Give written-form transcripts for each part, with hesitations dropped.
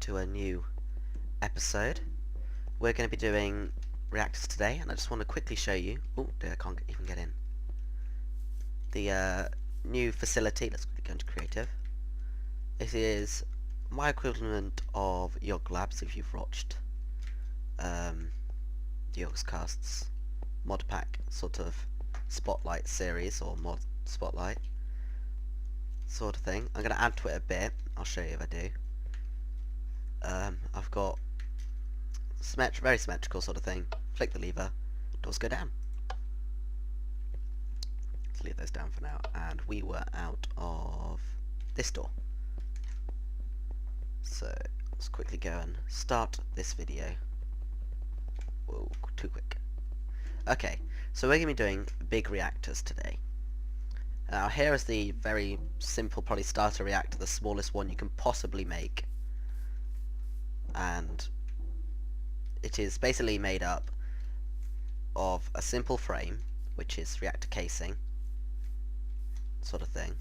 to a new episode. We're going to be doing reactors today, and I just want to quickly show you. Oh, I can't even get in. The new facility. Let's go into creative. This is my equivalent of Yog Labs if you've watched the Yog's Casts mod pack sort of spotlight series or mod spotlight sort of thing. I'm going to add to it a bit. I'll show you if I do. I've got very symmetrical sort of thing. Flick the lever, doors go down. Let's leave those down for now. And we were out of this door. So let's quickly go and start this video. Whoa, too quick. Okay, so we're going to be doing big reactors today. Now here is the very simple, probably starter reactor, the smallest one you can possibly make. And it is basically made up of a simple frame, which is reactor casing sort of thing.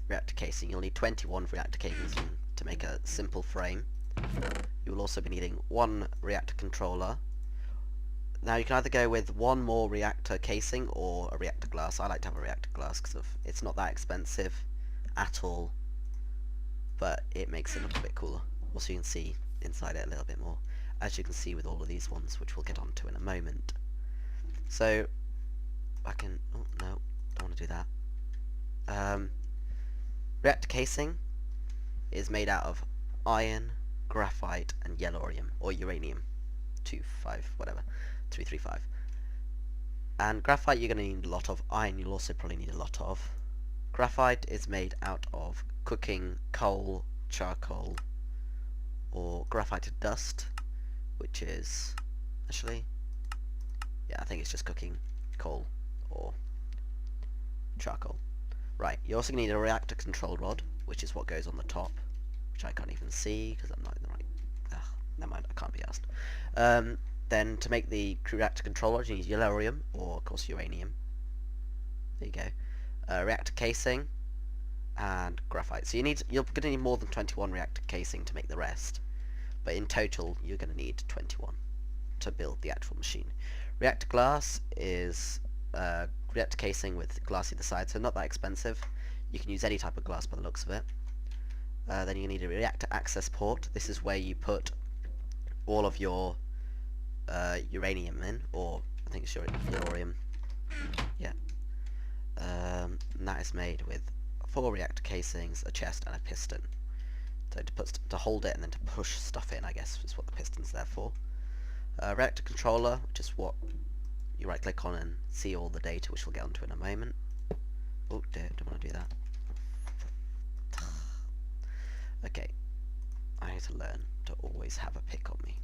Reactor casing, you'll need 21 reactor casing to make a simple frame. You will also be needing one reactor controller. Now you can either go with one more reactor casing or a reactor glass. I like to have a reactor glass because it's not that expensive at all, but it makes it look a bit cooler. Also you can see inside it a little bit more, as you can see with all of these ones, which we'll get onto in a moment. So I can, oh no, don't want to do that. Reactor casing is made out of iron, graphite and yellorium, or uranium 335. And graphite you're going to need a lot of. Iron you'll also probably need a lot of. Graphite is made out of cooking coal, charcoal, or graphited dust, which is actually, yeah, I think it's just cooking coal or charcoal. Right, you also need a reactor control rod, which is what goes on the top, which I can't even see because I'm not in the right. Never mind, I can't be asked. Then to make the reactor control rod, you need yellorium or of course uranium. There you go. Reactor casing and graphite. So you're going to need more than 21 reactor casing to make the rest, but in total you're going to need 21 to build the actual machine. Reactor glass is reactor casing with glass either side, so not that expensive. You can use any type of glass by the looks of it. Then you need a reactor access port. This is where you put all of your uranium in, or I think it's yellorium. Yeah. And that is made with 4 reactor casings, a chest and a piston. So to hold it and then to push stuff in, I guess, is what the piston's there for. Reactor controller, which is what you right click on and see all the data, which we'll get onto in a moment. Oh dear, don't want to do that. Okay, I need to learn to always have a pick on me.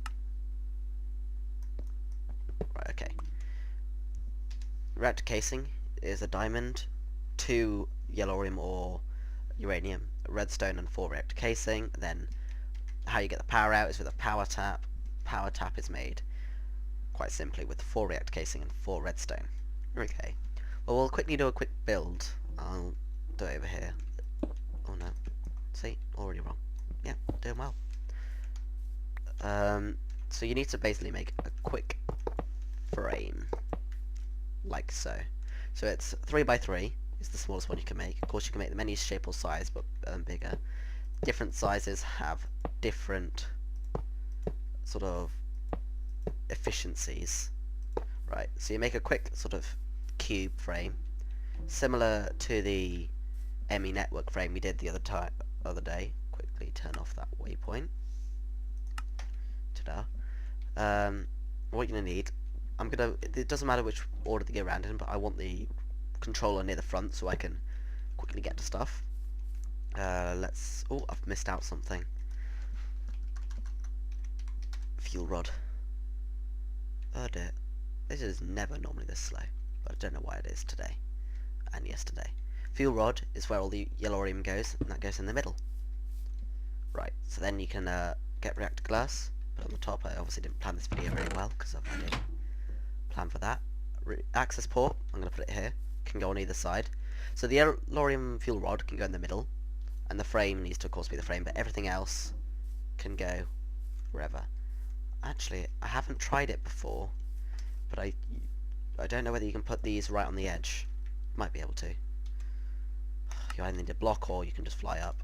Right, okay. Reactor casing is a diamond, 2 yellorium or uranium, redstone and 4 reactor casing. Then how you get the power out is with a power tap. Power tap is made quite simply with 4 reactor casing and 4 redstone. Okay, well we'll quickly do a quick build. I'll do it over here. Oh no, see, already wrong. Yeah, doing well. So you need to basically make a quick frame like so. So it's 3x3 is the smallest one you can make. Of course you can make them any shape or size, but bigger. Different sizes have different sort of efficiencies. Right, so you make a quick sort of cube frame, similar to the ME network frame we did the other day. Quickly turn off that waypoint. Ta-da. What you're gonna need, it doesn't matter which order they go around in, but I want the controller near the front so I can quickly get to stuff. Oh, I've missed out something. Fuel rod. Oh dear. This is never normally this slow, but I don't know why it is today and yesterday. Fuel rod is where all the yellorium goes, and that goes in the middle. Right, so then you can get reactor glass, put it on the top. I obviously didn't plan this video very well because I didn't plan for that. Access port, I'm going to put it here, can go on either side. So the yellorium fuel rod can go in the middle, and the frame needs to of course be the frame, but everything else can go wherever. Actually, I haven't tried it before, but I don't know whether you can put these right on the edge. Might be able to. You either need a block or you can just fly up.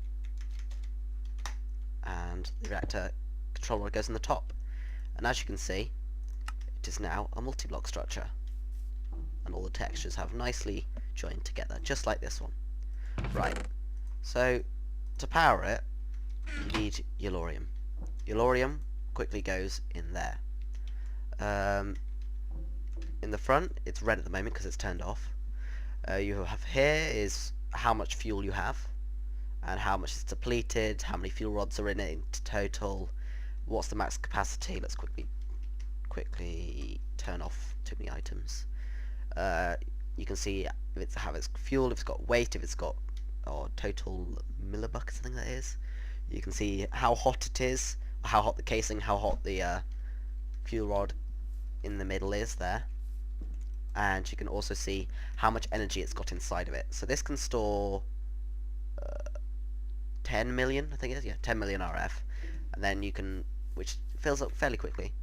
And the reactor controller goes in the top. And as you can see, it is now a multi-block structure. And all the textures have nicely joined together, just like this one. Right, so to power it, you need Yellorium. Yellorium quickly goes in there. In the front, it's red at the moment because it's turned off. You have here is how much fuel you have, and how much is depleted, how many fuel rods are in it in total, what's the max capacity. Let's quickly turn off too many items. You can see if it's how it's fuel, if it's got weight, if it's got total millibuckets, I think that is. You can see how hot it is, how hot the casing, how hot the fuel rod in the middle is there. And you can also see how much energy it's got inside of it. So this can store 10 million, I think it is, yeah, 10 million RF. And then you can, which fills up fairly quickly.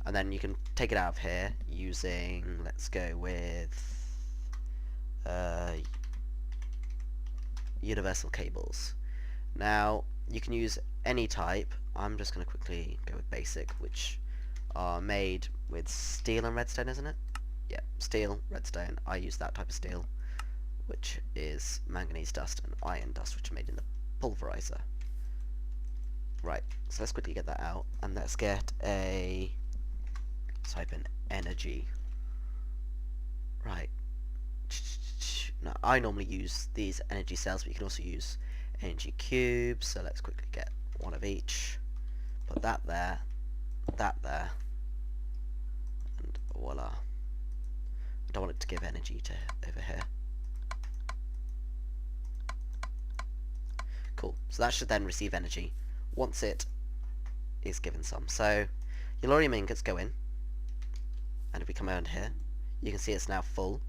And then you can take it out of here using, let's go with universal cables. Now, you can use any type. I'm just going to quickly go with basic, which are made with steel and redstone, isn't it? Yeah, steel, redstone. I use that type of steel, which is manganese dust and iron dust, which are made in the pulverizer. Right, so let's quickly get that out, and let's get a type in energy. Right. Now, I normally use these energy cells, but you can also use energy cubes, so let's quickly get one of each. Put that there, and voila. I don't want it to give energy to over here. Cool, so that should then receive energy once it is given some. So, Yellorium ingots go in, and if we come around here, you can see it's now full.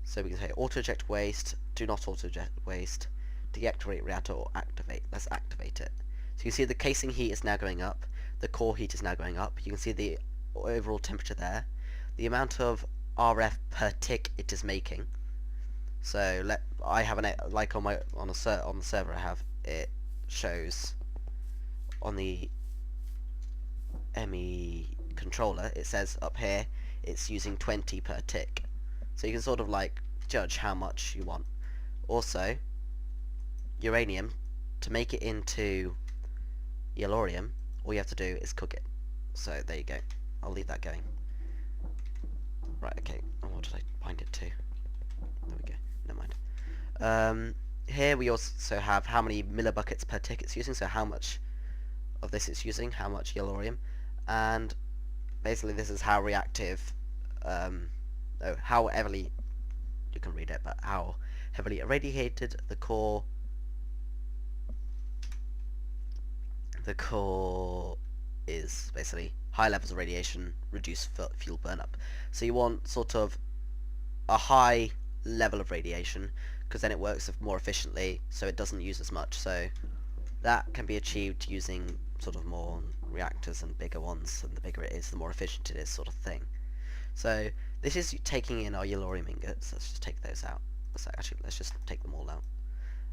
So we can say auto-eject waste, do not auto-eject waste, deactivate reactor or activate. Let's activate it. So you can see the casing heat is now going up, the core heat is now going up. You can see the overall temperature there, the amount of RF per tick it is making. So I have like on the server I have, it shows on the ME controller, it says up here it's using 20 per tick. So you can sort of like judge how much you want. Also, uranium, to make it into Yellorium, all you have to do is cook it. So there you go. I'll leave that going. Right, okay. And what did I bind it to? There we go. Never mind. Here we also have how many millibuckets per tick it's using, so how much of this it's using, how much Yellorium, and basically this is how reactive, how heavily, you can read it, but how heavily irradiated the core is. Basically high levels of radiation reduce fuel burn up. So you want sort of a high level of radiation, because then it works more efficiently, so it doesn't use as much. So that can be achieved using sort of more reactors and bigger ones, and the bigger it is, the more efficient it is, sort of thing. So this is taking in our Yellorium ingots. Let's just take those out. Let's just take them all out,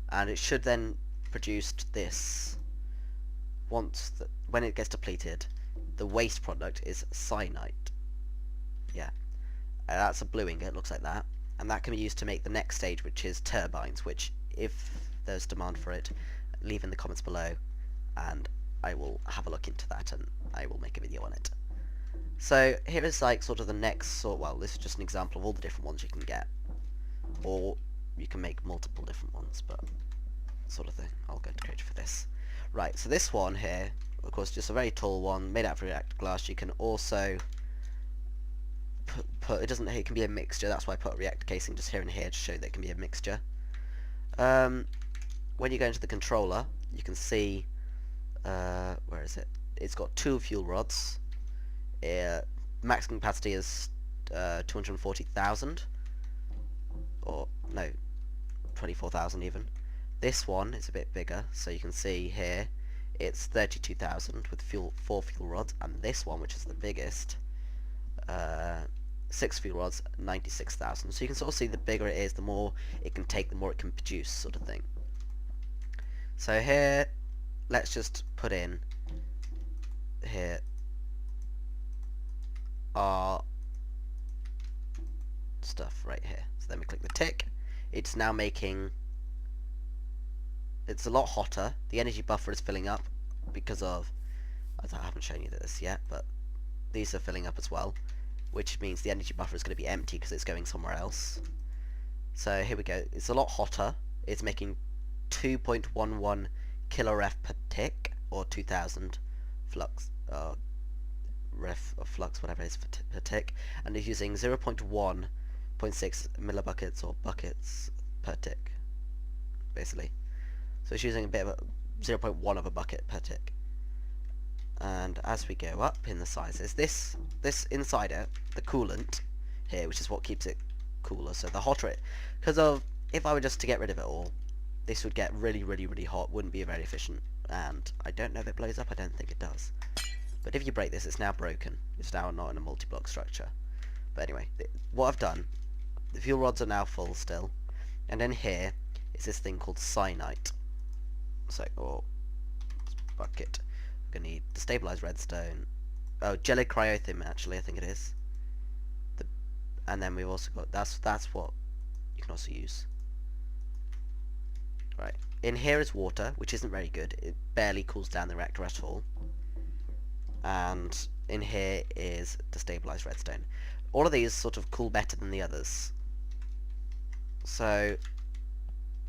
and it should then produce this. When it gets depleted, the waste product is cyanite. Yeah, that's a blue ingot. Looks like that, and that can be used to make the next stage, which is turbines. Which, if there's demand for it, leave in the comments below, and I will have a look into that, and I will make a video on it. So here is like sort of the next well, this is just an example of all the different ones you can get, or you can make multiple different ones, but sort of thing. I'll go to code for this. Right, so this one here, of course, just a very tall one made out of reactor glass. You can also put it can be a mixture. That's why I put a reactor casing just here and here to show that it can be a mixture. When you go into the controller, you can see where is it? It's got 2 fuel rods. Maximum capacity is 240,000, or no, 24,000 even. This one is a bit bigger, so you can see here it's 32,000 with 4 fuel rods, and this one, which is the biggest, 6 fuel rods, 96,000. So you can sort of see the bigger it is, the more it can take, the more it can produce, sort of thing. So here, let's just put in here our stuff right here. So then we click the tick. It's now making, it's a lot hotter. The energy buffer is filling up because of, I haven't shown you this yet, but these are filling up as well, which means the energy buffer is going to be empty because it's going somewhere else. So here we go. It's a lot hotter. It's making 2.11 kiloref per tick, or 2,000 flux, ref of flux, whatever it is per tick, and it's using 0.1.6 millibuckets or buckets per tick, basically. So it's using a bit of a 0.1 of a bucket per tick. And as we go up in the sizes, this inside it, the coolant here, which is what keeps it cooler, so the hotter it, because of, if I were just to get rid of it all, this would get really, really, really hot, wouldn't be very efficient, and I don't know if it blows up, I don't think it does. But if you break this, it's now broken. It's now not in a multi-block structure. But anyway, what I've done, the fuel rods are now full still, and then here is this thing called cyanite. So, or bucket. We're going to need destabilized redstone. Oh, jelly cryothium, actually, I think it is. And then we've also got, that's what you can also use. Right, in here is water, which isn't very good. It barely cools down the reactor at all. And in here is destabilized redstone. All of these sort of cool better than the others. So,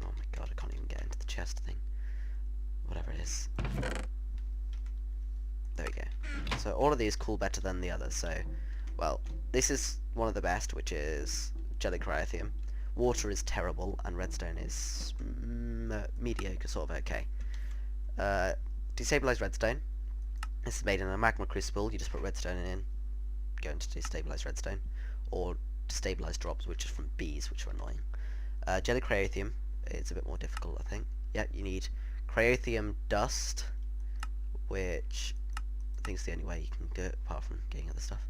oh my god, I can't even get into the chest thing. Whatever it is. There we go. So all of these cool better than the others. So, well, this is one of the best, which is jelly cryothium. Water is terrible, and redstone is mediocre, sort of okay. Destabilized redstone. This is made in a magma crucible. You just put redstone in, go into destabilized redstone, or destabilized drops, which is from bees, which are annoying. Jelly cryothium is a bit more difficult, I think. Yep, you need cryothium dust, which I think is the only way you can do it, apart from getting other stuff.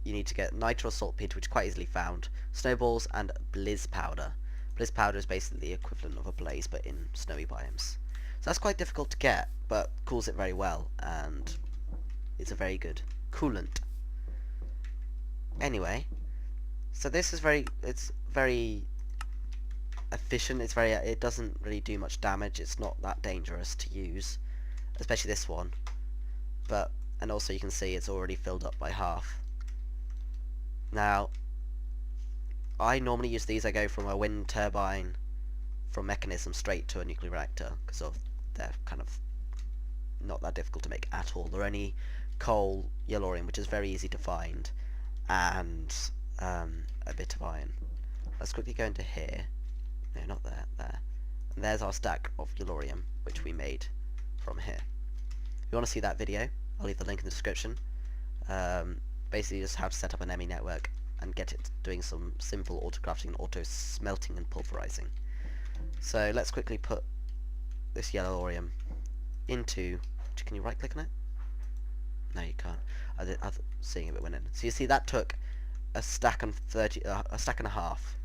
You need to get nitro saltpeter, which is quite easily found, snowballs, and blizz powder. Blizz powder is basically the equivalent of a blaze, but in snowy biomes. So that's quite difficult to get, but cools it very well, and it's a very good coolant. Anyway, so this is it's very efficient. It doesn't really do much damage. It's not that dangerous to use, especially this one. And also you can see it's already filled up by half. Now, I normally use these. I go from a wind turbine from mechanism straight to a nuclear reactor because they're kind of not that difficult to make at all. They're only coal, yellorium, which is very easy to find, and a bit of iron. Let's quickly go into here. No, not there. There. And there's our stack of yellorium, which we made from here. If you want to see that video, I'll leave the link in the description. Basically just how to set up an ME network and get it doing some simple auto crafting, auto smelting and pulverizing. So let's quickly put this yellorium into, can you right click on it? No, you can't. I was seeing if it went in. So you see that took a stack and a stack and a half.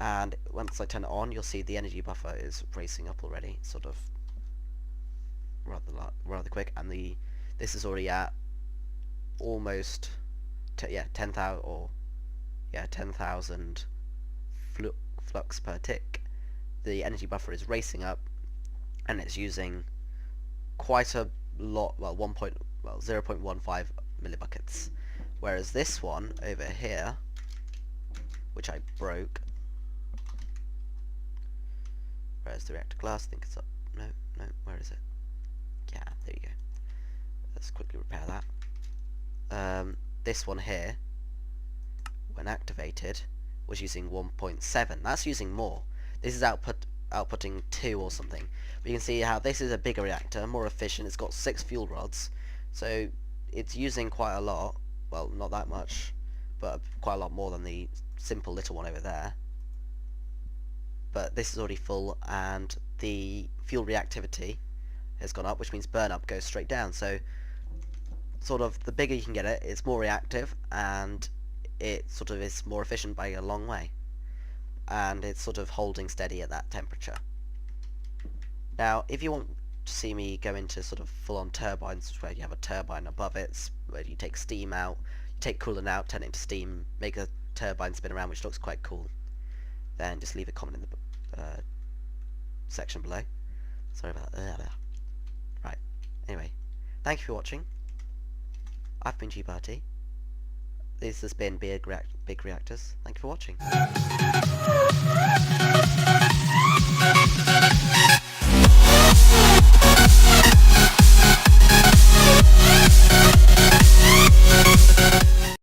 And once I turn it on, you'll see the energy buffer is racing up already, sort of rather quick, and this is already at almost 10,000 flux per tick. The energy buffer is racing up, and it's using quite a lot. Well, 0.15 millibuckets, whereas this one over here, which I broke. Where's the reactor glass? I think it's up. No, where is it? Yeah, there you go. Let's quickly repair that. This one here, when activated, was using 1.7. That's using more. This is outputting 2 or something. But you can see how this is a bigger reactor, more efficient. It's got 6 fuel rods, so it's using quite a lot. Well, not that much, but quite a lot more than the simple little one over there. but this is already full, and the fuel reactivity has gone up, which means burn up goes straight down. So sort of the bigger you can get it, it's more reactive, and it sort of is more efficient by a long way, and it's sort of holding steady at that temperature. Now if you want to see me go into sort of full-on turbines, where you have a turbine above it, where you take steam out, you take coolant out, turn it into steam, make a turbine spin around, which looks quite cool, then just leave a comment in the section below. Sorry about that. Right, anyway, thank you for watching. I've been Gbarty. This has been Big Reactors. Thank you for watching.